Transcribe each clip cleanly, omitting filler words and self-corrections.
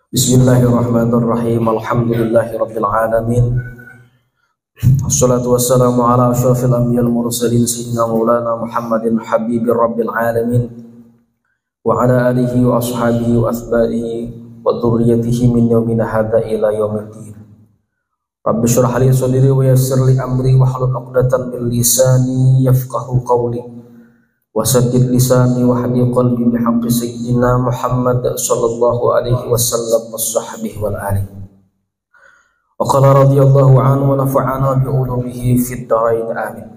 Bismillahirrahmanirrahim. Alhamdulillahirabbil alamin. Wassalatu wassalamu ala asyrafil anbiya'il mursalin sayyidina maulana Muhammadin habibir rabbil alamin wa ala alihi wa ashabihi wa athba'ihi wa dzurriyyatihi min yawmin hadza ila yaumiddin. Rabbi shrah li sadri wa yassir li amri wa hlul 'uqdatam min lisani yafqahu qawli. Wasaddid lisani wa hadi qalbi bihaqqi sayyidina Muhammad sallallahu alaihi wasallam was-sahbihi wal alihi. Wa qala radhiyallahu anhu wa nafa'ana bi ulumihi fid dharain amin.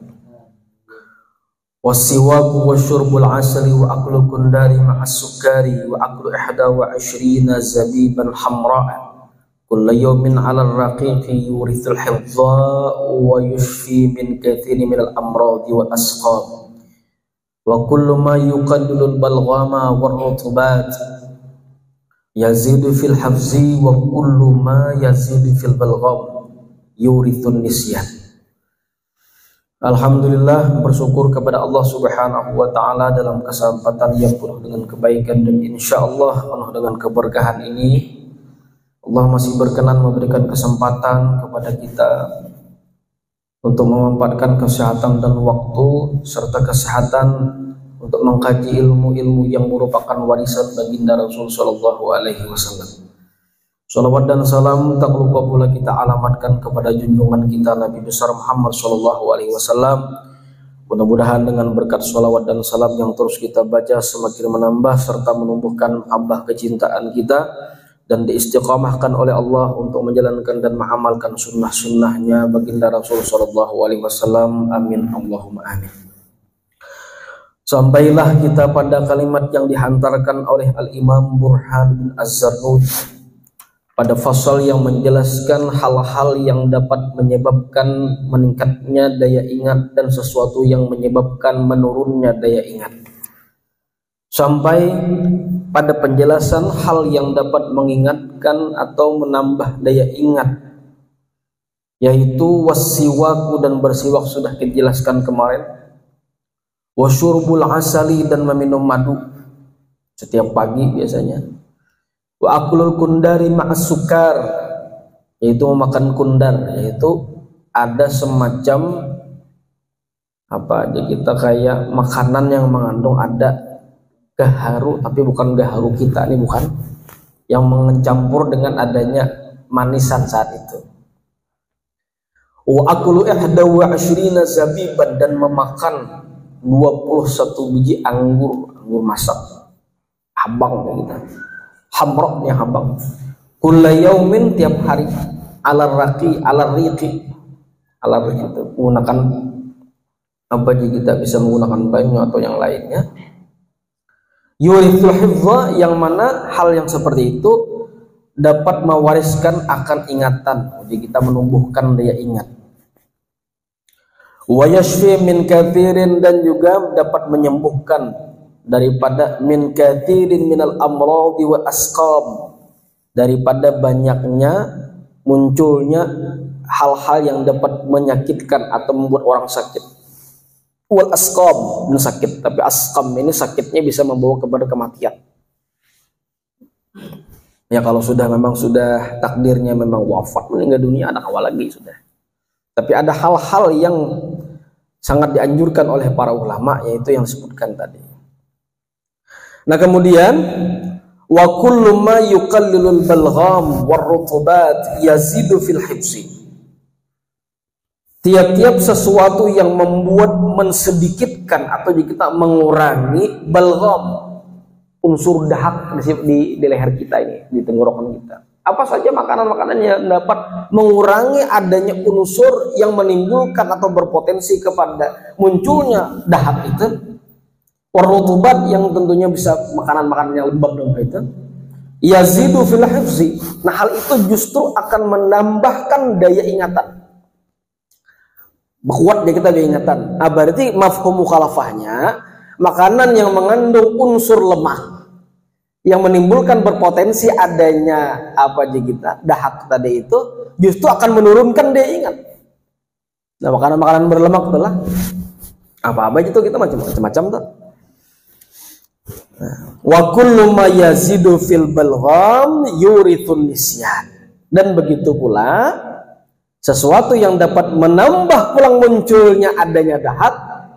Was-siwaku wasyurbul asali wa aklu kundari ma'as sukari wa aklu 21 zabiban hamra'a kullu yawmin 'ala ar-raqiqi yurithul hifdha wa yushfi min katsirin min al-amradi wal asqam. Wa kullu ma yuqallilul balghama warrutubat yazidu fil hafzi wa kullu ma yazidu fil balgham yurithun nisyan. Alhamdulillah, bersyukur kepada Allah Subhanahu wa taala dalam kesempatan yang penuh dengan kebaikan dan insyaallah penuh dengan keberkahan ini. Allah masih berkenan memberikan kesempatan kepada kita untuk memanfaatkan kesehatan dan waktu serta kesehatan untuk mengkaji ilmu-ilmu yang merupakan warisan baginda Rasul sallallahu alaihi wasallam. Salawat dan salam tak lupa pula kita alamatkan kepada junjungan kita Nabi besar Muhammad sallallahu alaihi wasallam. Mudah-mudahan dengan berkat salawat dan salam yang terus kita baca semakin menambah serta menumbuhkan mahabbah kecintaan kita dan diistiqamahkan oleh Allah untuk menjalankan dan mengamalkan sunnah-sunnahnya baginda Rasul sallallahu alaihi wasallam. Amin Allahumma amin. Sampailah kita pada kalimat yang dihantarkan oleh Al-Imam Burhan bin Az-Zarnuj pada fasal yang menjelaskan hal-hal yang dapat menyebabkan meningkatnya daya ingat dan sesuatu yang menyebabkan menurunnya daya ingat, sampai pada penjelasan hal yang dapat mengingatkan atau menambah daya ingat, yaitu wasiwaku dan bersiwak sudah kita jelaskan kemarin, wasyurbul asali dan meminum madu setiap pagi biasanya, wa aklul kundari ma'as sukar yaitu memakan kundar, yaitu ada semacam apa aja kita kayak makanan yang mengandung ada gaharu, tapi bukan gaharu kita, ini bukan, yang mencampur dengan adanya manisan saat itu. Wa akulu 21 zabiban dan memakan 21 biji anggur masak habang kita. Hamroknya habang. Kulla yaumin tiap hari ala riqi itu menggunakan apa aja kita bisa menggunakan banyu atau yang lainnya. Yurithul hifdha, yang mana hal yang seperti itu dapat mewariskan akan ingatan, jadi kita menumbuhkan daya ingat. Wa yashfi min katsirin, dan juga dapat menyembuhkan daripada min katsirin minal amradi wa asqam, daripada banyaknya munculnya hal-hal yang dapat menyakitkan atau membuat orang sakit. Wal asqam, dan sakit, tapi asqam ini sakitnya bisa membawa kepada kematian. Ya kalau sudah memang sudah takdirnya memang wafat meninggal dunia, ada awal lagi sudah. Tapi ada hal-hal yang sangat dianjurkan oleh para ulama, yaitu yang disebutkan tadi. Nah kemudian wa kullu ma yuqallilul balgham warrutubat yazidu fil hifzi. Tiap-tiap sesuatu yang membuat mensedikitkan atau kita mengurangi balgham, unsur dahak di leher kita ini, di tenggorokan kita. Apa saja makanan-makanan yang dapat mengurangi adanya unsur yang menimbulkan atau berpotensi kepada munculnya dahak itu. Warrutubat, yang tentunya bisa makanan-makanan yang lembab dan itu. Yazidu fil hifzi. Nah hal itu justru akan menambahkan daya ingatan. Kuat dia kita ingatan. Nah, berarti mafhum mukhalafahnya, makanan yang mengandung unsur lemah yang menimbulkan berpotensi adanya apa aja kita dahak tadi itu justru akan menurunkan daya ingat. Nah makanan-makanan berlemak itulah apa-apa itu kita macam-macam tuh. Wa kullu ma yazidu fil balgham yurithun nisyan. Dan begitu pula sesuatu yang dapat menambah pulang munculnya adanya dahak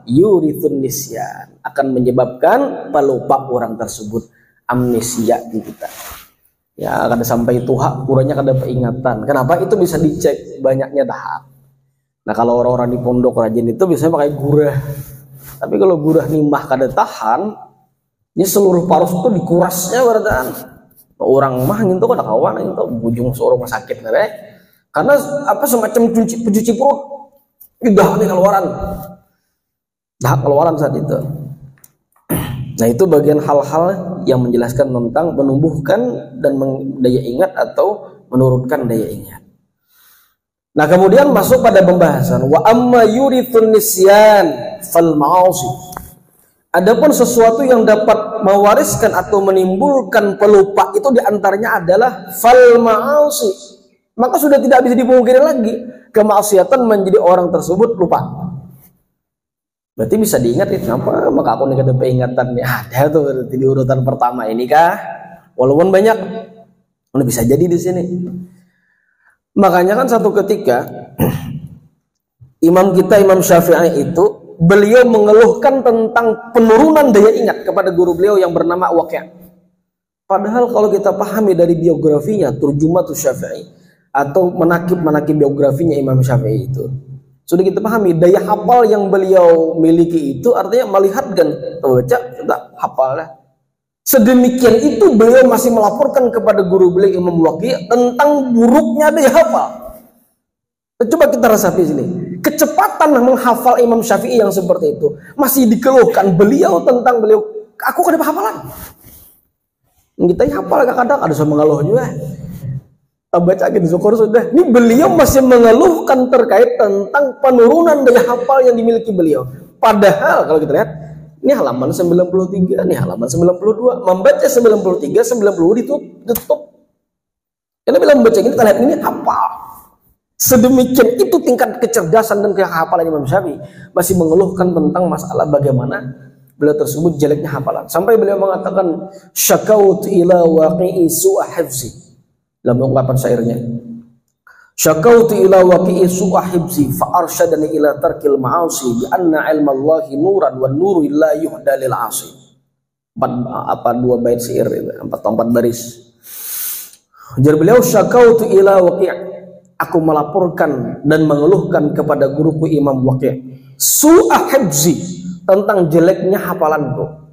yurithun nisyan, akan menyebabkan pelupa orang tersebut, amnesia kita. Ya, kada sampai tuha kurangnya kada peringatan. Kenapa? Itu bisa dicek banyaknya dahak. Nah, kalau orang-orang di pondok rajin itu biasanya pakai gurah. Tapi kalau gurah nimah kada tahan, ini seluruh parus itu dikurasnya barataan. Orang mah gitu kada kawan itu bujung seorang rumah sakit karena apa semacam pencuci perut. Dah nih keluaran. Dahak keluaran saat itu. Nah, itu bagian hal-hal yang menjelaskan tentang menumbuhkan dan daya ingat atau menurunkan daya ingat. Nah, kemudian masuk pada pembahasan wa amma yurithun nisyan fal ma'asi. Adapun sesuatu yang dapat mewariskan atau menimbulkan pelupa itu diantaranya adalah fal ma'asi. Maka sudah tidak bisa dipungkiri lagi kemaksiatan menjadi orang tersebut lupa. Berarti bisa diingat itu kenapa? Maka aku nih ada peringatan nih ada tuh berarti di urutan pertama ini kah? Walaupun banyak, bisa jadi di sini. Makanya kan satu ketika Imam kita Imam Syafi'i itu beliau mengeluhkan tentang penurunan daya ingat kepada guru beliau yang bernama Waqi'. Padahal kalau kita pahami dari biografinya Turjumatus Syafi'i atau menakib biografinya Imam Syafi'i itu sudah kita pahami daya hafal yang beliau miliki itu artinya melihatkan baca sudah hafalnya. Sedemikian itu beliau masih melaporkan kepada guru beliau Imam Waqi' tentang buruknya daya hafal. Coba kita rasapi sini. Kecepatan menghafal Imam Syafi'i yang seperti itu masih dikeluhkan beliau tentang beliau. Aku kada hafalan. Kita hafal kadang-kadang ada sama mengeluh juga. Bacakin syukur sudah. Ini beliau masih mengeluhkan terkait tentang penurunan daya hafal yang dimiliki beliau. Padahal kalau kita lihat ini halaman 93, ini halaman 92. Membaca 93, 90 ditutup. Karena bila membaca ini kita lihat ini hafal. Sedemikian itu tingkat kecerdasan dan kehafalan Imam Syafi'i masih mengeluhkan tentang masalah bagaimana beliau tersebut jeleknya hafalan. Sampai beliau mengatakan syakautu ila waqi'i su'a hifzi. Dalam ungkapan syairnya syakautu ila waqi'i su'a hifzi fa arsyadani ila tarkil ma'asi bi anna ilmallahi nuran wan nuru la yuhda lil 'asi. Dua bait syair itu, empat baris. Ujar beliau syakautu ila waqi', aku melaporkan dan mengeluhkan kepada guruku Imam Waqi' su'a hifzi, tentang jeleknya hafalanku.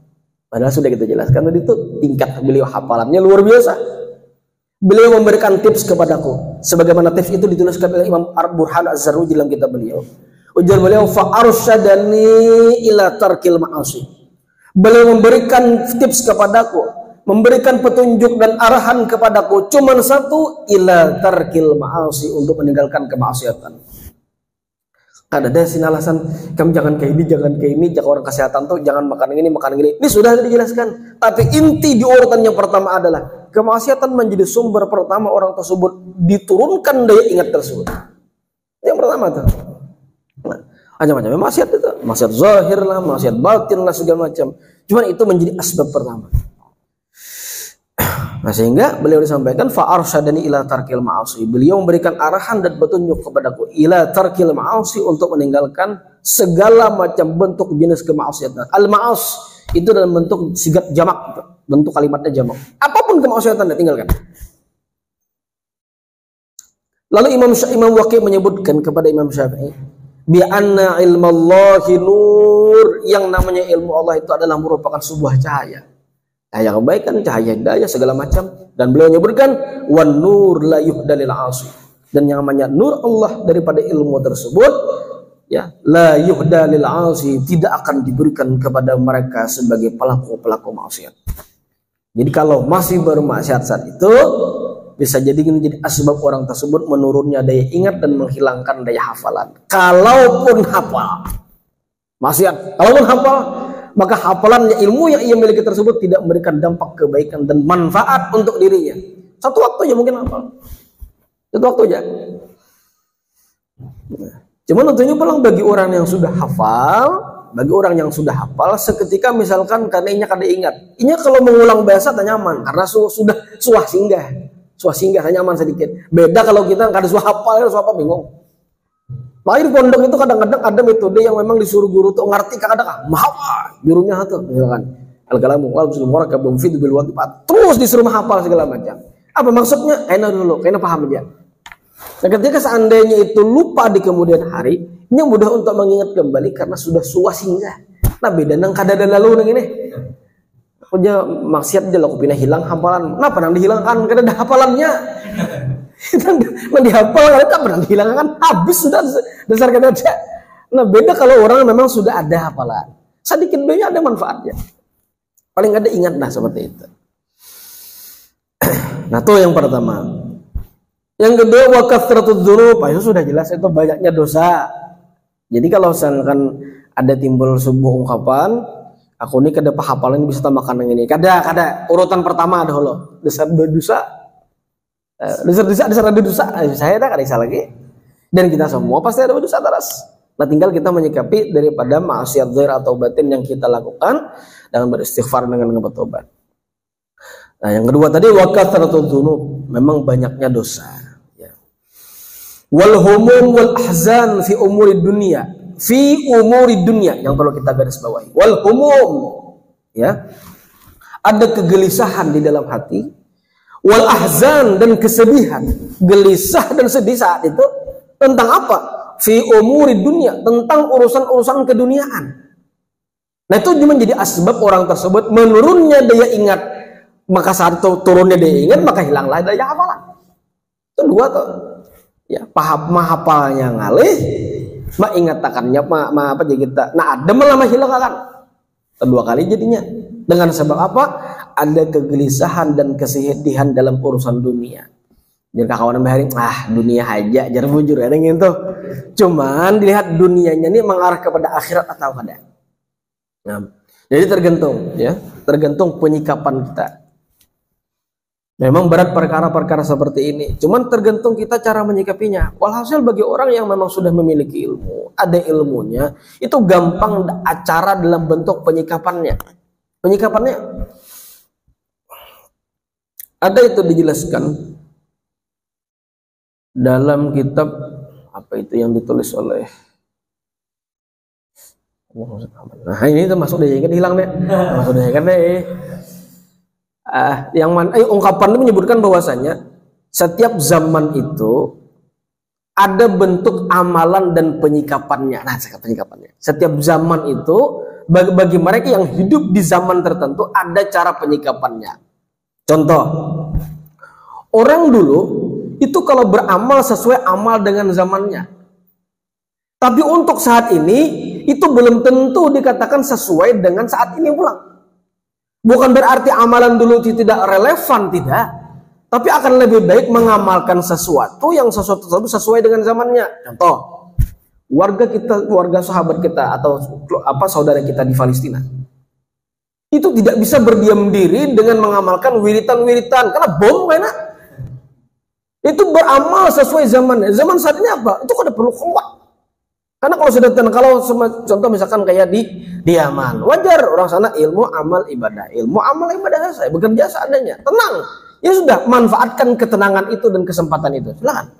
Padahal sudah kita jelaskan tadi itu tingkat beliau hafalannya luar biasa. Beliau memberikan tips kepadaku, sebagaimana tips itu dituliskan oleh Imam Burhan Az-Zarruji dalam kitab beliau. Ujar beliau fa arsyadani ila tarkil ma'asi. Beliau memberikan tips kepadaku, memberikan petunjuk dan arahan kepadaku cuman satu, ila tarkil ma'asi, untuk meninggalkan kemaksiatan. Ada sini alasan kamu jangan kayak ini, jangan kayak ini, jangan orang kesehatan tuh jangan makan ini, makan ini. Ini sudah dijelaskan. Tapi inti di urutan yang pertama adalah kemaksiatan menjadi sumber pertama orang tersebut diturunkan daya ingat tersebut. Yang pertama tuh. Nah, macam-macam maksiat itu, maksiat zahir lah, maksiat batin lah, segala macam. Cuman itu menjadi asbab pertama. Nah, sehingga beliau disampaikan fa arsyadani ila tarkil ma'asi. Beliau memberikan arahan dan petunjuk kepadaku ila tarkil ma'asi, untuk meninggalkan segala macam bentuk jenis kemaksiatan. Al-ma'as itu dalam bentuk sigat jamak, bentuk kalimatnya jamak. Apapun kemaksiatan tinggalkan. Lalu Imam Waqi' menyebutkan kepada Imam Syafi'i bi anna ilmallahi nur, yang namanya ilmu Allah itu adalah merupakan sebuah cahaya. Cahaya kebaikan, cahaya hidayah, segala macam. Dan beliau menyebutkan wan nur la yuhda lil 'asi, dan yang namanya nur Allah daripada ilmu tersebut ya la yuhda lil 'asi, tidak akan diberikan kepada mereka sebagai pelaku-pelaku maksiat. Jadi kalau masih bermaksiat saat itu bisa jadi menjadi asbab orang tersebut menurunnya daya ingat dan menghilangkan daya hafalan. Kalaupun hafal maksiat, kalaupun hafal, maka hafalannya, ilmu yang ia miliki tersebut tidak memberikan dampak kebaikan dan manfaat untuk dirinya. Satu waktu aja mungkin hafal, satu waktu aja. Cuman tentunya pulang bagi orang yang sudah hafal, bagi orang yang sudah hafal seketika misalkan karena inya kada ingat. Inya kalau mengulang bahasa tak nyaman karena sudah suah singgah. Suah singgah tak nyaman sedikit. Beda kalau kita kada suah hafal, suah apa bingung. Makanya di pondok itu kadang-kadang ada metode yang memang disuruh guru tuh ngerti kadang-kadang mahafal. Gurunya tuh misalkan al-kalamu wal murakab fi bil waqt. Terus disuruh menghafal segala macam. Apa maksudnya? Kena dulu, kena paham aja. Nah, ketika seandainya itu lupa di kemudian hari, ini mudah untuk mengingat kembali karena sudah suah singgah. Nah beda nang kada ada lalu nang ini. Aku aja maksiat aja aku pindah hilang hafalan. Kenapa nang dihilangkan? Kada ada hafalannya. Nang dihafal kada pernah dihilangkan. Habis sudah dasar kada ada. Nah beda kalau orang memang sudah ada hafalan. Sedikit banyak ada manfaatnya. Paling ada ingat nah seperti itu. Nah itu yang pertama. Yang kedua wa kathratudz dzunub, itu sudah jelas itu banyaknya dosa. Jadi kalau misalkan ada timbul sebuah ungkapan, aku ini kada hafalan bisa tambahkan yang ini. Kada urutan pertama ada lo. Dasar dosa. Dasar ada dosa. Saya dah kada salah lagi. Dan kita semua pasti ada dosa terus. Nah tinggal kita menyikapi daripada maksiat zahir atau batin yang kita lakukan dengan beristighfar dengan bertobat. Nah yang kedua tadi wa kathratudz dzunub, memang banyaknya dosa. Wal humum wal ahzan fi umuri dunia, yang perlu kita garis bawahi. Wal humum, ya, ada kegelisahan di dalam hati. Wal ahzan, dan kesedihan, gelisah dan sedih saat itu tentang apa? Fi umuri dunia, tentang urusan-urusan keduniaan. Nah itu menjadi asbab orang tersebut menurunnya daya ingat. Maka saat itu turunnya daya ingat, maka hilanglah daya hafalan. Itu dua tuh. Ya, mahapalnya ngalih, ingatakannya apa jadi kita. Nah, ada malah hilangkan. Kedua kali jadinya. Dengan sebab apa? Ada kegelisahan dan kesedihan dalam urusan dunia. Jadi kawan hari, dunia aja, jar bujur ada gitu. Cuman dilihat dunianya ini mengarah kepada akhirat atau kada. Nah, jadi tergantung, ya, tergantung penyikapan kita. Memang berat perkara-perkara seperti ini. Cuman tergantung kita cara menyikapinya. Walhasil bagi orang yang memang sudah memiliki ilmu, ada ilmunya, itu gampang acara dalam bentuk penyikapannya. Penyikapannya ada itu dijelaskan dalam kitab apa itu yang ditulis oleh nah ini termasuk deh, hilang deh. Termasuk deh kan deh. Yang mana ungkapan itu menyebutkan bahwasanya setiap zaman itu ada bentuk amalan dan penyikapannya. Nah, penyikapannya. Setiap zaman itu bagi mereka yang hidup di zaman tertentu ada cara penyikapannya. Contoh, orang dulu itu kalau beramal sesuai amal dengan zamannya. Tapi untuk saat ini itu belum tentu dikatakan sesuai dengan saat ini pulang. Bukan berarti amalan dulu tidak relevan, tidak. Tapi akan lebih baik mengamalkan sesuatu yang sesuatu tersebut sesuai dengan zamannya. Contoh, warga sahabat kita atau saudara kita di Palestina. Itu tidak bisa berdiam diri dengan mengamalkan wiritan-wiritan karena bom enak. Itu beramal sesuai zamannya. Zaman saat ini apa? Itu kada perlu kuat. Karena kalau contoh misalkan kayak di Yaman, wajar orang sana ilmu amal ibadah selesai, bekerja seadanya, tenang. Ya sudah, manfaatkan ketenangan itu dan kesempatan itu. Silakan.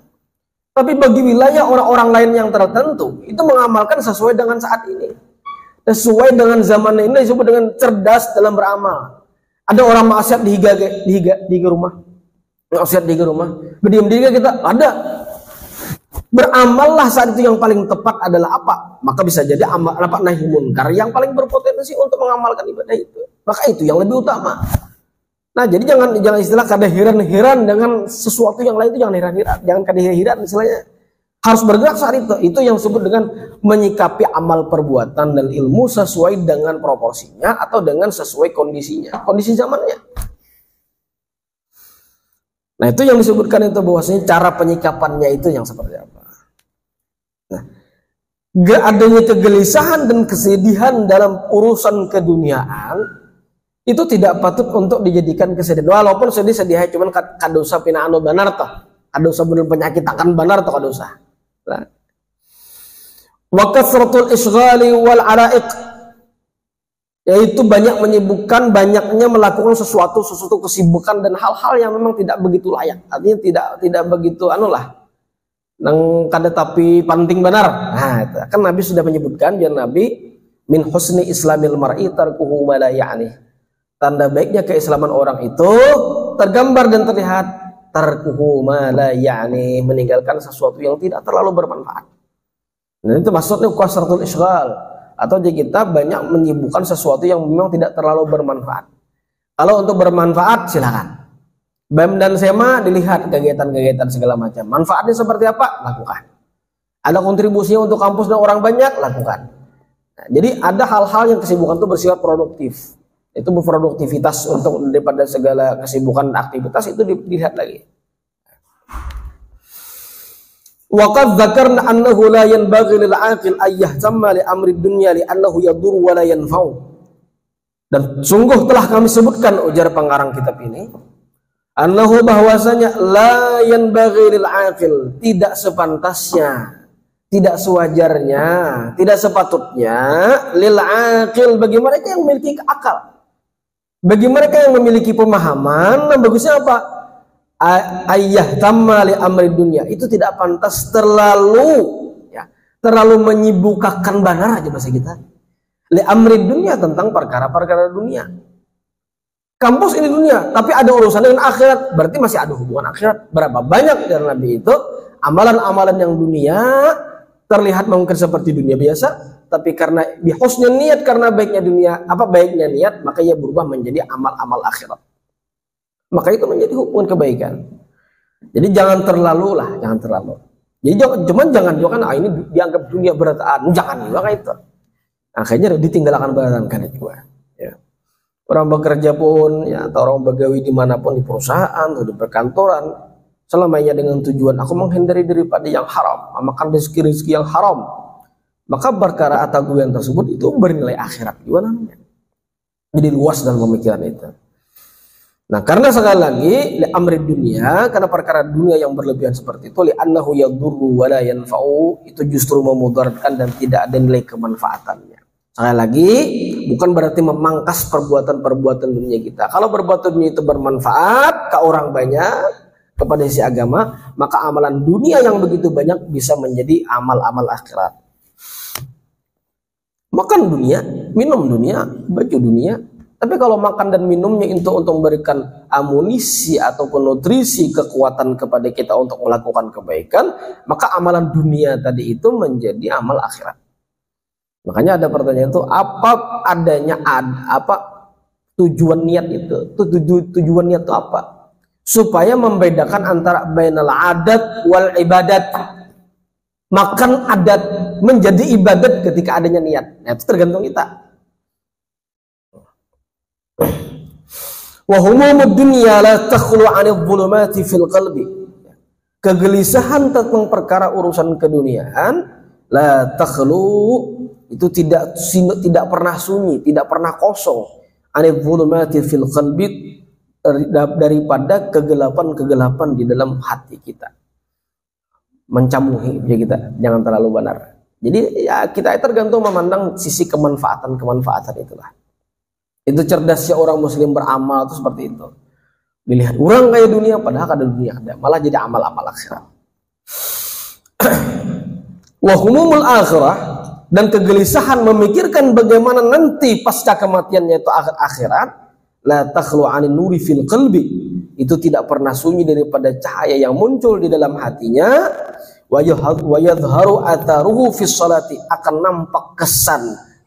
Tapi bagi wilayah orang-orang lain yang tertentu, itu mengamalkan sesuai dengan saat ini. Sesuai dengan zaman ini disebut dengan cerdas dalam beramal. Ada orang maksiat di rumah. Maksiat di rumah. Berdiam diri kita ada. Beramallah saat itu yang paling tepat adalah apa? Maka bisa jadi amal nahi munkar yang paling berpotensi untuk mengamalkan ibadah itu. Maka itu yang lebih utama. Nah, jadi jangan istilah kada heran-heran dengan sesuatu yang lain itu jangan heran-heran, jangan kada heran istilahnya. Harus bergerak saat itu. Itu yang disebut dengan menyikapi amal perbuatan dan ilmu sesuai dengan proporsinya atau dengan sesuai kondisinya, kondisi zamannya. Nah, itu yang disebutkan itu bahwasanya cara penyikapannya itu yang seperti apa. Nah, adanya kegelisahan dan kesedihan dalam urusan keduniaan itu tidak patut untuk dijadikan kesedihan. Walaupun sedih cuman kadosa pina anu banar toh. Kadosa bener penyakit akan banar toh kadosa. Nah. Wa kasratul isghali wal ala'iq, yaitu banyak menyibukkan, banyaknya melakukan sesuatu kesibukan dan hal-hal yang memang tidak begitu layak. Artinya tidak begitu nang kada tapi penting benar. Nah, itu. Kan Nabi sudah menyebutkan biar Nabi min husni islamil mar'i tarkuhu ma la ya'ni. Tanda baiknya keislaman orang itu tergambar dan terlihat tarkuhu ma la ya'ni, meninggalkan sesuatu yang tidak terlalu bermanfaat. Dan itu maksudnya kasratul isghal. Atau kita banyak menyibukkan sesuatu yang memang tidak terlalu bermanfaat. Kalau untuk bermanfaat silakan. BEM dan SEMA dilihat kegiatan-kegiatan segala macam. Manfaatnya seperti apa? Lakukan. Ada kontribusinya untuk kampus dan orang banyak? Lakukan. Nah, jadi ada hal-hal yang kesibukan itu bersifat produktif. Itu berproduktivitas untuk daripada segala kesibukan dan aktivitas itu dilihat lagi. Waqad dzakarna annahu la yanbaghi lil 'aqil ay yahtamma li amri dunya li annahu yadur wa la yanfa'u. Dan sungguh telah kami sebutkan, ujar pengarang kitab ini, annahu bahwasanya la yanbaghi lil 'aqil, tidak sepantasnya, tidak sewajarnya, tidak sepatutnya lil 'aqil, bagi mereka yang memiliki akal, bagi mereka yang memiliki pemahaman, bagusnya apa? Ayah tamali amri dunia, itu tidak pantas terlalu menyibukkan benar aja bahasa kita. Li amri dunia, tentang perkara-perkara dunia. Kampus ini dunia, tapi ada urusan dengan akhirat, berarti masih ada hubungan akhirat. Berapa banyak dari Nabi itu amalan-amalan yang dunia terlihat mungkin seperti dunia biasa, tapi karena bihusnul niat, karena baiknya dunia, baiknya niat, maka ia berubah menjadi amal-amal akhirat. Maka itu menjadi hubungan kebaikan. Jadi jangan terlalu. Jadi jangan juga ini dianggap dunia berataan, jangan juga itu. Akhirnya ditinggalkan berataan kan juga. Ya. Orang bekerja pun, atau orang begawi dimanapun, di perusahaan atau di perkantoran, selamanya dengan tujuan aku menghindari daripada yang haram, makan rezeki yang haram, maka perkara atau yang tersebut itu bernilai akhirat juga namanya. Jadi luas dalam pemikiran itu. Nah, karena sekali lagi li amri dunia, karena perkara dunia yang berlebihan seperti itu, li annahu yadurru wa la yanfa'u, itu justru memudaratkan dan tidak ada nilai kemanfaatannya. Sekali lagi, bukan berarti memangkas perbuatan-perbuatan dunia kita. Kalau perbuatan dunia itu bermanfaat ke orang banyak, kepada isi agama, maka amalan dunia yang begitu banyak bisa menjadi amal-amal akhirat. Makan dunia, minum dunia, baju dunia. Tapi kalau makan dan minumnya itu untuk memberikan amunisi ataupun nutrisi kekuatan kepada kita untuk melakukan kebaikan, maka amalan dunia tadi itu menjadi amal akhirat. Makanya ada pertanyaan itu, apa tujuan niat itu? Tujuan niat itu apa? Supaya membedakan antara bainal adat wal ibadat. Makan adat menjadi ibadat ketika adanya niat. Nah, itu tergantung kita. Wa humumud dunya la takhlu 'anil dhulumati fil qalbi. Kegelisahan tentang perkara urusan keduniaan la takhlu, itu tidak pernah sunyi, tidak pernah kosong, 'anil dhulumati fil qalbi, daripada kegelapan-kegelapan di dalam hati kita. Mencamuhi ya kita, jangan terlalu benar. Jadi ya kita tergantung memandang sisi kemanfaatan itulah. Itu cerdasnya orang muslim beramal itu seperti itu. Dilihat orang kayak dunia, padahal ada dunia ada, malah jadi amal-amal akhirat. Wa humumul akhirah, dan kegelisahan memikirkan bagaimana nanti pasca kematiannya itu akhirat, la takhlu 'anil nuri fil qalbi, itu tidak pernah sunyi daripada cahaya yang muncul di dalam hatinya. Wa yadhharu atharuhu fis salati, akan nampak kesan,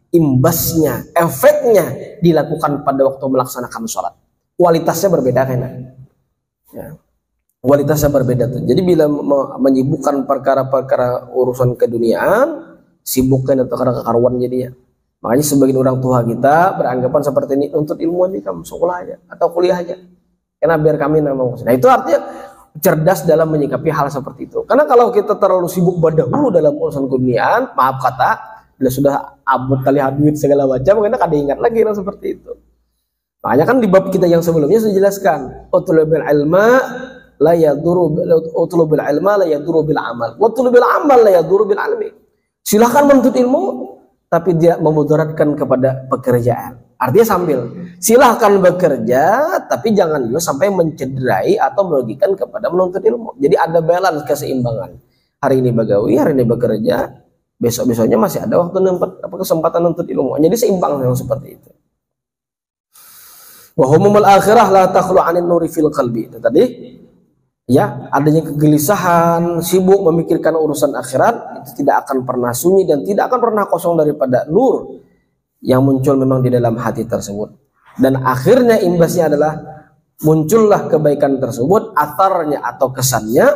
imbasnya, efeknya dilakukan pada waktu melaksanakan sholat. Kualitasnya berbeda kan? Ya. Kualitasnya berbeda tuh. Jadi bila menyibukkan perkara-perkara urusan keduniaan, sibukkan atau karena kekaruan jadinya. Makanya sebagian orang tua kita beranggapan seperti ini, untuk ilmu aja kamu sekolah aja atau kuliah aja. Karena biar kami namanya. Nah itu artinya cerdas dalam menyikapi hal seperti itu. Karena kalau kita terlalu sibuk berdahulu dalam urusan keduniaan, maaf kata, bila sudah abut kali duit segala macam, karena kada ingat lagi yang seperti itu. Makanya kan di bab kita yang sebelumnya sudah jelaskan, utlubul ilma la yaduru bil amal, wa utlubul amal la yaduru bil ilmi. Silakan menuntut ilmu, tapi dia memudaratkan kepada pekerjaan. Artinya sambil silahkan bekerja, tapi jangan juga sampai mencederai atau merugikan kepada menuntut ilmu. Jadi ada balance, keseimbangan. Hari ini bagawi, hari ini bekerja, besok-besoknya masih ada waktu kesempatan menuntut ilmu. Jadi seimbang yang seperti itu. Wa humumul akhirah la takhlu 'anil nuri fil qalbi. Itu tadi ya, adanya kegelisahan, sibuk memikirkan urusan akhirat, itu tidak akan pernah sunyi dan tidak akan pernah kosong daripada nur yang muncul memang di dalam hati tersebut. Dan akhirnya imbasnya adalah muncullah kebaikan tersebut, atharnya atau kesannya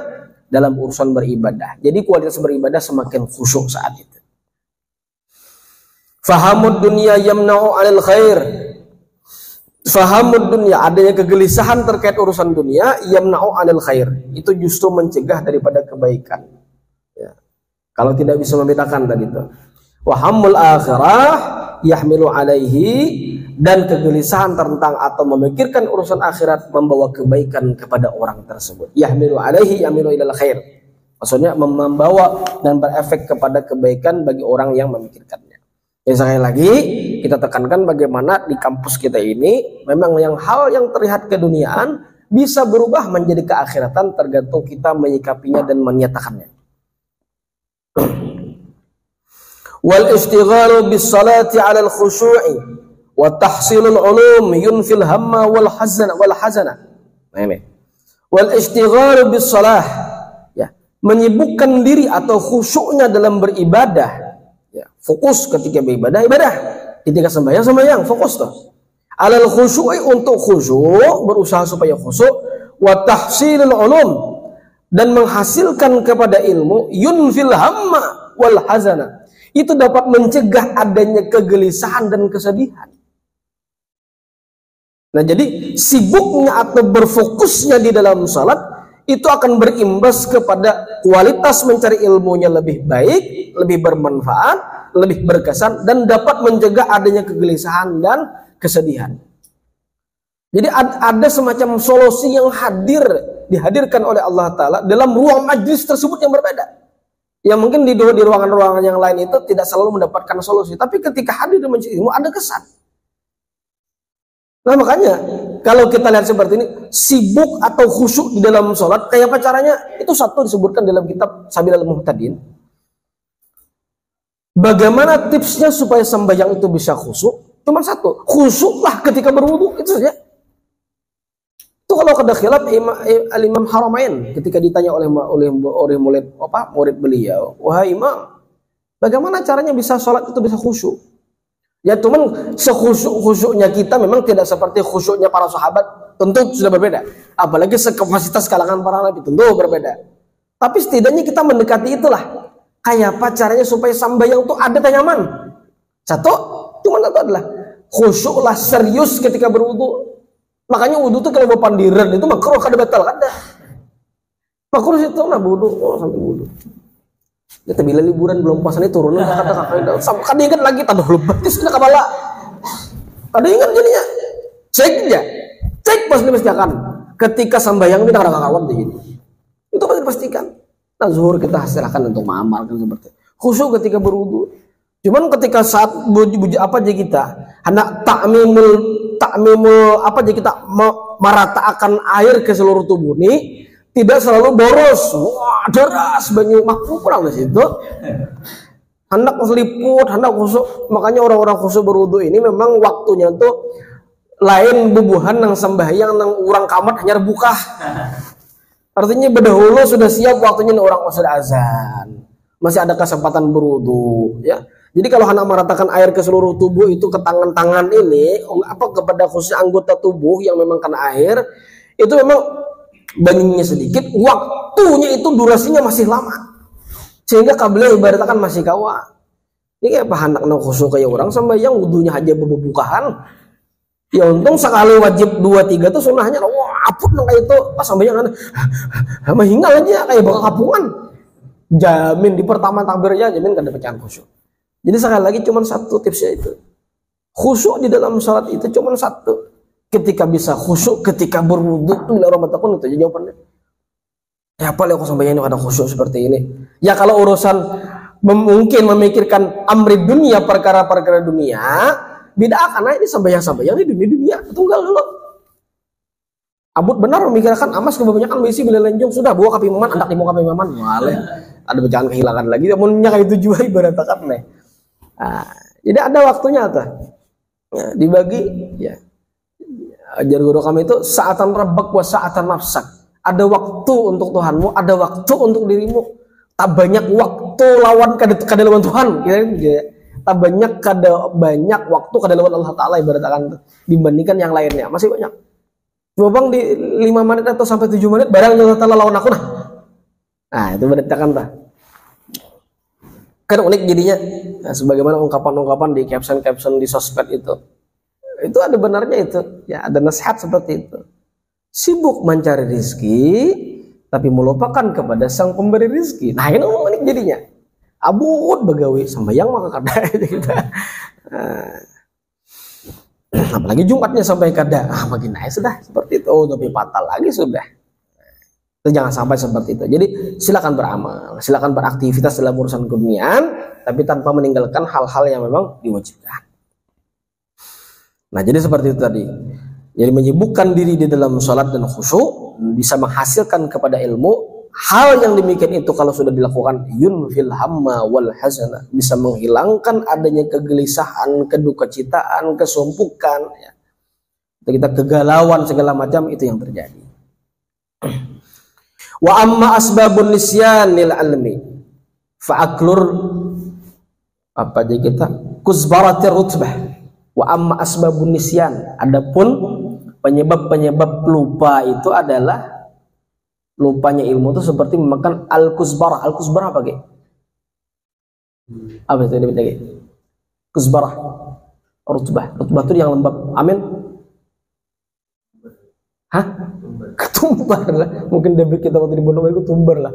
dalam urusan beribadah. Jadi kualitas beribadah semakin khusyuk saat itu. Fahamud dunya yamna'u 'anil khair. Fahamud dunya, adanya kegelisahan terkait urusan dunia, yamna'u 'anil khair. Itu justru mencegah daripada kebaikan. Ya. Kalau tidak bisa membedakan tadi itu. Wahamul akhirah yahmilu alaihi, dan kegelisahan tentang atau memikirkan urusan akhirat membawa kebaikan kepada orang tersebut. Yahmilu alaihi yahmilu ilal khair. Maksudnya membawa dan berefek kepada kebaikan bagi orang yang memikirkannya. Ya, sekali lagi kita tekankan bagaimana di kampus kita ini memang hal yang terlihat keduniaan bisa berubah menjadi keakhiratan tergantung kita menyikapinya dan menyatakannya. Wal istighalu bis salati 'ala al khushu'i wa tahsilul ulum yunfil hamma wal hazana. Nah ini. Wal istighalu bis salah, ya, menyibukkan diri atau khusyuknya dalam beribadah, ya, fokus ketika beribadah, ibadah, ketika sembahyang, fokus tuh. 'Alal khushu'i, untuk khusyuk, berusaha supaya khusyuk, wa tahsilul ulum, dan menghasilkan kepada ilmu, yunfil hamma wal hazana, itu dapat mencegah adanya kegelisahan dan kesedihan. Nah, jadi sibuknya atau berfokusnya di dalam salat itu akan berimbas kepada kualitas mencari ilmunya lebih baik, lebih bermanfaat, lebih berkesan, dan dapat mencegah adanya kegelisahan dan kesedihan. Jadi ada semacam solusi yang dihadirkan oleh Allah Ta'ala dalam ruang majlis tersebut yang berbeda. Ya mungkin di ruangan-ruangan yang lain itu tidak selalu mendapatkan solusi, tapi ketika hadir di majelis ilmu ada kesan. Nah makanya kalau kita lihat seperti ini, sibuk atau khusyuk di dalam sholat, kayak apa caranya? Itu satu disebutkan dalam kitab Sabilal Muhtadin. Bagaimana tipsnya supaya sembahyang itu bisa khusyuk? Cuma satu, khusyuklah ketika berwudu, itu saja. Itu kalau kada khilaf Al-Imam Haramain ketika ditanya oleh murid beliau, wahai imam, bagaimana caranya bisa sholat itu bisa khusyuk? Ya cuman sekhusyuk-khusyuknya kita memang tidak seperti khusyuknya para sahabat, tentu sudah berbeda. Apalagi sekapasitas kalangan para nabi, tentu berbeda. Tapi setidaknya kita mendekati itulah. Kayak apa caranya supaya sembahyang itu ada nyaman? Satu adalah khusyuklah, serius ketika berwudu. Makanya wudu itu kalau mau pandiran itu makruh, kada batal, kada. Makruh itu nah wudu, sampai wudu. Ya bila liburan belum puasa ini turun kata kada ingat lagi taduh lebatis kena kabala. Kada ingat jadinya. Cek pas dipastikan. Ketika sembahyang kita kada kawan begini. Itu pasti dipastikan. Nah zuhur kita hasilkan untuk mengamalkan seperti khusyuk ketika berwudu. Cuman ketika saat apa aja kita hendak takmimul apa aja kita meratakan air ke seluruh tubuh ini, tidak selalu boros, wah deras banyak makhluk kurang di situ. Hendak seliput, hendak khusyuk. Makanya orang-orang khusyuk berwudu ini memang waktunya tuh lain bubuhan nang sembahyang nang urang kamat hanya buka. Artinya berdahulu sudah siap waktunya orang sudah azan, masih ada kesempatan berwudu, ya. Jadi kalau hendak meratakan air ke seluruh tubuh itu ke tangan-tangan ini, apa kepada khusus anggota tubuh yang memang kena air, itu memang banyaknya sedikit, waktunya itu durasinya masih lama, sehingga kabelnya ibaratkan masih kawa. Ini kayak apa hendak nak khusus kayak orang sembahyang wudunya aja bebukahan. Ya untung sekali wajib 2-3 tuh sunahnya, wah apun nang kayak itu pas sembahyang sama hingal aja kayak bakal kapungan. Jamin di pertama takbir aja jamin kada pecahan khusyuk. Jadi sekali lagi cuma satu tipsnya itu. Khusyuk di dalam salat itu cuma satu. Ketika bisa khusyuk ketika berwudu itu bila orang bertakun itu aja jawabannya. Ya apa aku sampai ini ada khusyuk seperti ini. Ya kalau urusan mungkin memikirkan amri dunia, perkara-perkara dunia, bid'ah karena ini sembahyang di dunia tunggal dulu. Abut benar memikirkan amas kebanyakan misi bila lenjong sudah bawa kapi maman andak dimau kapi maman wale ada bacaan kehilangan lagi amunnya kayak itu juga ibaratkan nih. Jadi ada waktunya tuh ya, dibagi ya. Ajar guru kami itu saatan rabbak wa saatan nafsak. Ada waktu untuk Tuhanmu, ada waktu untuk dirimu. Tak banyak waktu lawan kadalawan Tuhan ya. Tak banyak waktu kadalawan Allah Ta'ala ibaratkan dibandingkan yang lainnya masih banyak. Bang di 5 menit atau sampai 7 menit barang Allah Ta'ala lawan aku nah itu berarti kan unik jadinya nah, sebagaimana ungkapan-ungkapan di caption di sosmed itu ada benarnya itu ya, ada nasihat seperti itu. Sibuk mencari rizki tapi melupakan kepada sang pemberi rizki. Nah ini unik jadinya abut begawi sembahyang maka kada gitu. Apalagi Jumatnya sampai kada makin naik sudah seperti itu tapi fatal lagi sudah. Itu jangan sampai seperti itu. Jadi silakan beramal, silakan beraktivitas dalam urusan keduniaan tapi tanpa meninggalkan hal-hal yang memang diwajibkan. Nah jadi seperti itu tadi. Jadi menyibukkan diri di dalam sholat dan khusyuk bisa menghasilkan kepada ilmu. Hal yang demikian itu kalau sudah dilakukan yunfil hamma wal hazana, bisa menghilangkan adanya kegelisahan, kedukecitaan, kesumpukan ya. Kita kegalauan segala macam itu yang terjadi. Wa amma asbabun nisyanil almi fa'aklur apa aja kita kuzbaratir rutbah. Wa amma asbabun nisyan, adapun penyebab lupa itu adalah lupanya ilmu itu seperti memakan al-kuzbarah. Al-kuzbarah apa ge? Apa itu lagi? Kuzbarah. Rutbah. Rutbah itu yang lembab. Amin. Hah? Ketumbar lah. Mungkin debit kita waktu di Bondowo itu tumbar lah.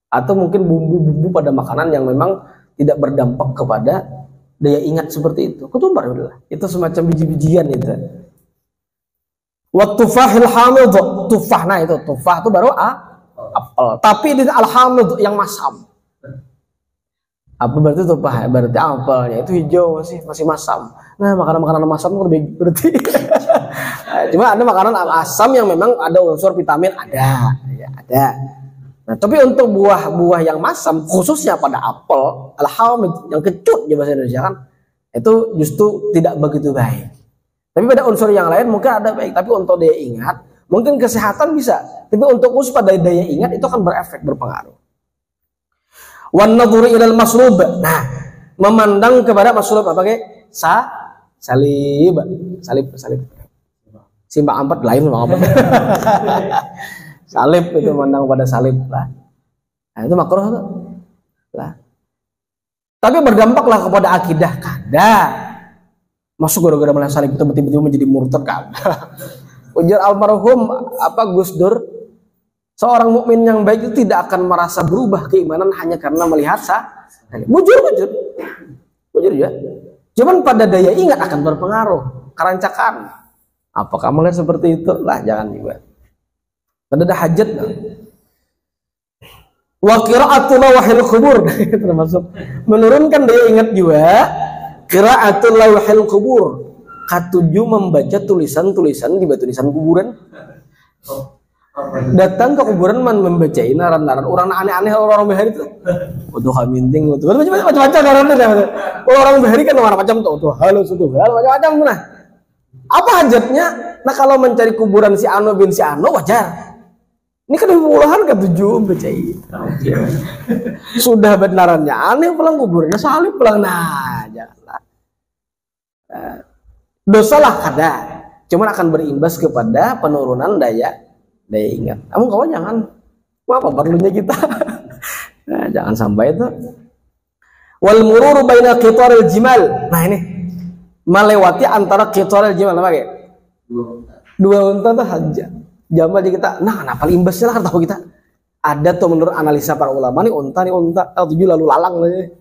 Atau mungkin bumbu-bumbu pada makanan yang memang tidak berdampak kepada daya ingat seperti itu. Ketumbar lah. Itu semacam biji-bijian itu. Wattufahil hamid, tufah, nah itu tufah itu baru apel. Tapi ini alhamid yang masam. Apa berarti tufah? Berarti apelnya itu hijau masih masam. Nah makanan masam itu lebih berarti. Cuma ada makanan asam yang memang ada unsur vitamin ada, ya ada. Nah tapi untuk buah-buah yang masam khususnya pada apel, alhamid yang kecut di bahasa Indonesia kan itu justru tidak begitu baik. Tapi pada unsur yang lain mungkin ada baik, tapi untuk daya ingat, mungkin kesehatan bisa, tapi untuk khusus pada daya ingat itu akan berefek, berpengaruh. Wan nadhuru ilal maslub. Nah, memandang kepada maslub apa kayak salib. Simbang ampat lain apa? Salib itu memandang pada salib lah. Nah, itu makruh tuh. Lah. Tapi berdampaklah kepada akidah kada. Masuk gara-gara melihat salib itu tiba-tiba menjadi murtad kan? Ujar almarhum Gus Dur, seorang mukmin yang baik itu tidak akan merasa berubah keimanan hanya karena melihat salib. Bujur ya. Cuman pada daya ingat akan berpengaruh, kerancakan. Apakah melihat seperti itu? Lah jangan juga. Ada hajat. Wa qira'atul lawahil qubur termasuk menurunkan daya ingat juga. Qira'atul lawhil kubur, ketujuh membaca tulisan-tulisan di batu nisan kuburan. Datang ke kuburan membacain naran-naran orang aneh-aneh orang behari itu. Untuk kaminting itu macam-macam narannya. Orang behari kan macam tuh halo macam-macam nah. Apa hajatnya? Nah kalau mencari kuburan si Ano bin si Ano wajar. Ini kan puluhan ketujuh bacain. Sudah benarannya aneh pulang kuburnya salib pulang nah janganlah. Dosalah kada, cuman akan berimbas kepada penurunan daya ingat. Kamu kawan jangan, apa perlunya kita? Nah, jangan sampai itu. Wal mururu baina qitaril jimal. Nah ini melewati antara qitaril jimal apa kayak? Dua unta tuh aja. Jamal kita. Nah, kenapa imbasnya lah tahu kita? Ada tuh menurut analisa para ulama nih unta tujuh lalu lalang nih.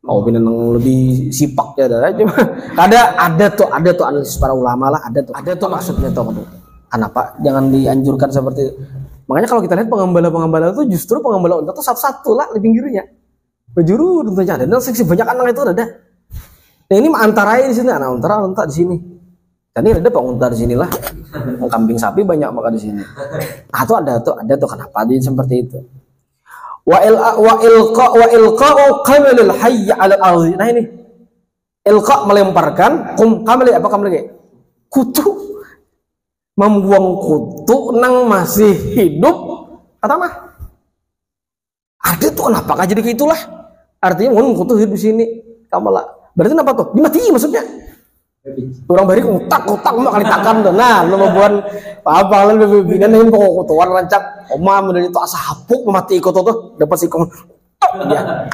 Mau pinang lebih sipak ya cuma ada tuh analisis para ulama lah ada tuh maksudnya tuh kenapa jangan dianjurkan seperti itu. Makanya kalau kita lihat pengembala itu justru pengembala unta tuh satu-satu lah di pinggirnya bajuru tentunya ada dan seksi banyak anak itu ada Nah ini antara di sini, nah unta di sini. Dan ini ada pak unta di sinilah. Kambing sapi banyak maka di sini. Nah itu ada tuh kenapa dia seperti itu? Wa ilqa'u qamalil hayy 'ala al-ardh. Nah ini ilqa melemparkan, kamali apa kamali? Kutu. Membuang kutu nang masih hidup kata mah. Ada tuh kenapa jadi gitulah? Artinya mun kutu hidup di sini. Kamala. Berarti apa tuh? Dimati maksudnya. Orang bari utak mah kali takkan tuh. Nah, lu membuat apa kalian bebinan ini pokok kutuan rancak. Oma menjadi itu asa hapuk memati kutu tuh dapat si kong. Ya.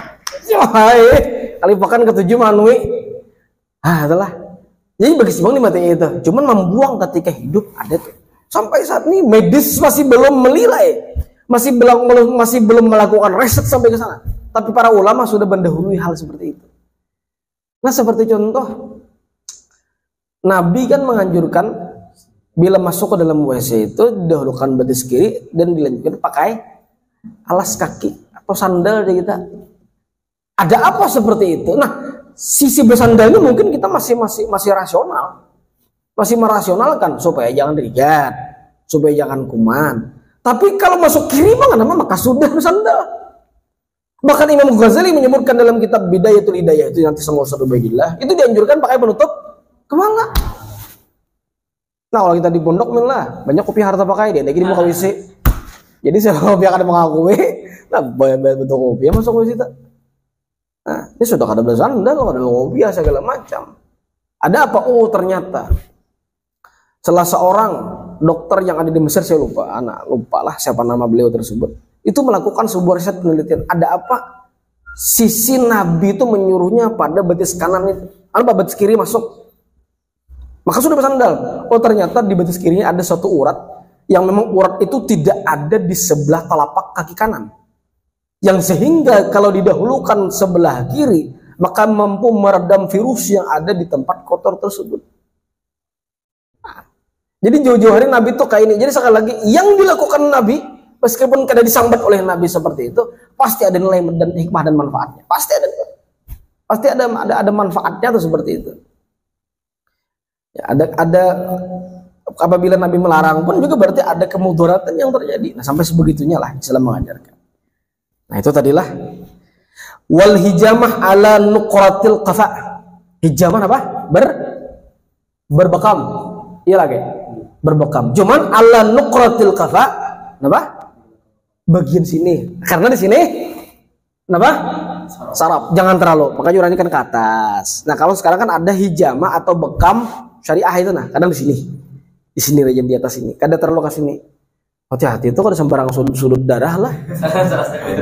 Kali pakan ketujuh manui. Ah, itulah. Jadi bagi si bang dimati itu. Cuman membuang ketika hidup ada tuh. Sampai saat ini medis masih belum melilai. Masih belum melakukan riset sampai ke sana. Tapi para ulama sudah mendahului hal seperti itu. Nah, seperti contoh Nabi kan menganjurkan bila masuk ke dalam WC itu didahulukan betis kiri dan dilanjutkan pakai alas kaki atau sandal dari kita. Ada apa seperti itu? Nah, sisi bersandalnya mungkin kita masih rasional, masih merasionalkan supaya jangan dilihat, supaya jangan kuman. Tapi kalau masuk kiri maka sudah bersandal. Bahkan Imam Ghazali menyebutkan dalam kitab Bidayatul Hidayah itu nanti sama Ustaz Ubaidillah itu dianjurkan pakai penutup kemana? Nah kalau kita di pondok lah banyak kopi harta pakai dia, lagi mau ke WC. Jadi kalau kopi akan mengakui, nah bayar bentuk kopi ya masuk WC tak. Nah ini sudah kada bersandal, kada kopi segala macam. Ada apa? Oh ternyata salah seorang dokter yang ada di Mesir saya lupa lah siapa nama beliau tersebut. Itu melakukan sebuah riset penelitian. Ada apa? Sisi Nabi itu menyuruhnya pada betis kanan itu, betis kiri masuk. Maka sudah bersandal. Oh ternyata di betis kirinya ada satu urat yang memang urat itu tidak ada di sebelah telapak kaki kanan. Yang sehingga kalau didahulukan sebelah kiri maka mampu meredam virus yang ada di tempat kotor tersebut. Nah, jadi jauh-jauh hari Nabi itu kayak ini. Jadi sekali lagi yang dilakukan Nabi meskipun kada disambat oleh Nabi seperti itu pasti ada nilai dan hikmah dan manfaatnya. Pasti ada manfaatnya tuh seperti itu. Ya, ada apabila Nabi melarang pun juga berarti ada kemudaratan yang terjadi. Nah, sampai sebegitunya lah Islam mengajarkan. Nah, itu tadilah wal hijamah ala nuqratil qafa. Hijamah apa? Berbekam. Iya lagi. Berbekam. Cuman ala nuqratil qafa apa? Bagian sini. Karena di sini apa? Saraf. Jangan terlalu. Makanya urangnya kan ke atas. Nah, kalau sekarang kan ada hijamah atau bekam syariah itu kadang di sini aja di atas ini, kadang terlalu ke sini. Hati-hati itu kalau sembarang sudut darah lah.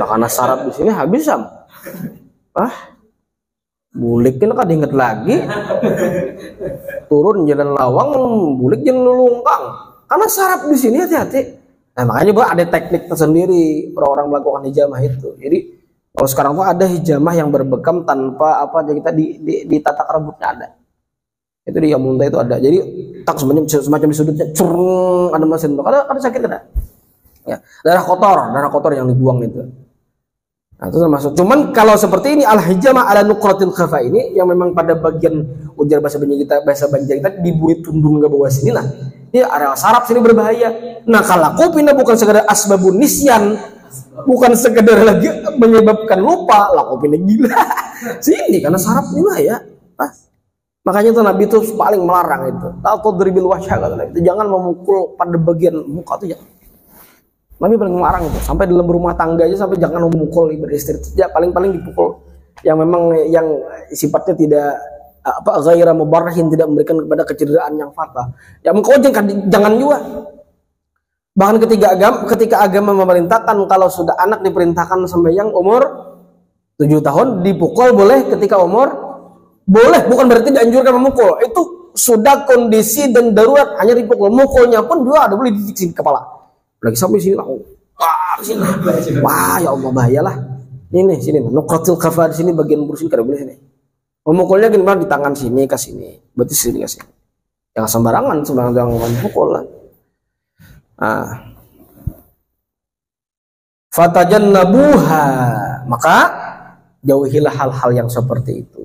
Karena saraf di sini habis buliknya kan diinget lagi. Turun jalan lawang, bulik jalan lulungkang. Karena saraf di sini hati-hati. Nah, makanya ada teknik tersendiri orang-orang melakukan hijamah itu. Jadi kalau sekarang tuh ada hijamah yang berbekam tanpa kita di tatak rambutnya ada. Itu di yang muntah itu ada. Jadi tak semacam di sudutnya curung ada mesin tuh. Ada sakit kada? Ya, darah kotor yang dibuang itu. Nah, itu termasuk. Cuman kalau seperti ini al-hijamah ala nuqratil khafa ini yang memang pada bagian ujar bahasa Banjar kita di burit tundung ke bawah sini lah. Ini area saraf sini berbahaya. Nah, kalau kupina bukan sekedar asbabun nisyan, bukan sekedar lagi menyebabkan lupa, lah kupina gila. Sini karena saraf ini bahaya. Makanya itu Nabi itu paling melarang itu. Tadribil wajha kata itu, jangan memukul pada bagian muka itu jangan. Nabi paling melarang itu. Sampai dalam rumah tangga aja sampai jangan memukul istri. Ya paling-paling dipukul yang memang yang sifatnya tidak ghaira mubarrahin, tidak memberikan kepada kecederaan yang fatal. Ya engkau jangan juga. Bahkan ketika agama memerintahkan kalau sudah anak diperintahkan sampai yang umur 7 tahun dipukul boleh, ketika umur boleh, bukan berarti dianjurkan memukul. Itu sudah kondisi dan darurat, hanya dipukul. Mukulnya pun juga ada boleh di sini kepala. Lagi sampai sini lah. Sini. Wah, ya Allah bahayalah. Ini sini, nuqratil khafa di sini bagian burus ini kada boleh sini. Memukulnya gimana di tangan sini ke sini, berarti sini ke sini. Jangan sembarangan memukul lah. Fatajannabuha, maka jauhilah hal-hal yang seperti itu.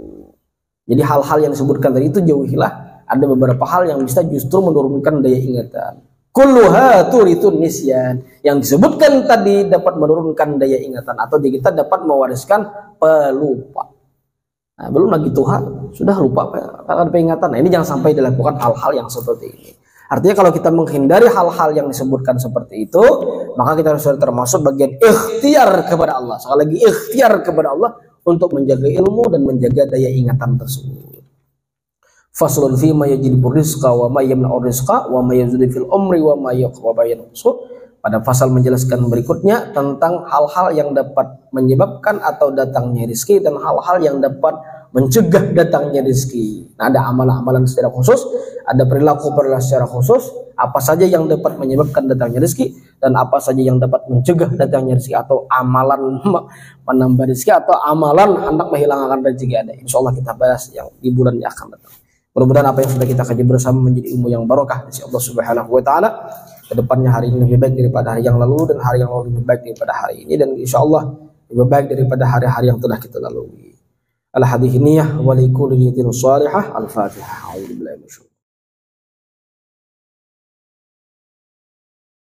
Jadi hal-hal yang disebutkan tadi itu jauhilah. Ada beberapa hal yang bisa justru menurunkan daya ingatan. Kulluha turitun nisyan. Yang disebutkan tadi dapat menurunkan daya ingatan atau kita dapat mewariskan pelupa. Nah, belum lagi Tuhan sudah lupa akan peringatan. Nah, ini jangan sampai dilakukan hal-hal yang seperti ini. Artinya kalau kita menghindari hal-hal yang disebutkan seperti itu, maka kita harus termasuk bagian ikhtiar kepada Allah. Sekali lagi ikhtiar kepada Allah untuk menjaga ilmu dan menjaga daya ingatan tersebut. Faslun fi ma yajlibur rizqa wa ma yamna'ur rizqa wa ma yazidu fil umri wa ma yanqusu. Pada pasal menjelaskan berikutnya tentang hal-hal yang dapat menyebabkan atau datangnya rezeki dan hal-hal yang dapat mencegah datangnya rezeki. Nah, ada amalan-amalan secara khusus, ada perilaku secara khusus, apa saja yang dapat menyebabkan datangnya rezeki dan apa saja yang dapat mencegah datangnya rezeki, atau amalan menambah rezeki atau amalan hendak menghilangkan rezeki ada. Insyaallah kita bahas yang di bulan yang akan datang. Mudah-mudahan apa yang sudah kita kaji bersama menjadi ilmu yang barokah dari Allah Subhanahu wa taala. Kedepannya hari ini lebih baik daripada hari yang lalu dan hari yang lalu lebih baik daripada hari ini, dan insyaallah lebih baik daripada hari-hari yang telah kita lalui. Al-hadhihi niyyah wa likulli niyatin shalihah. Al-Fatihah. A'udzu billahi minasyaitonir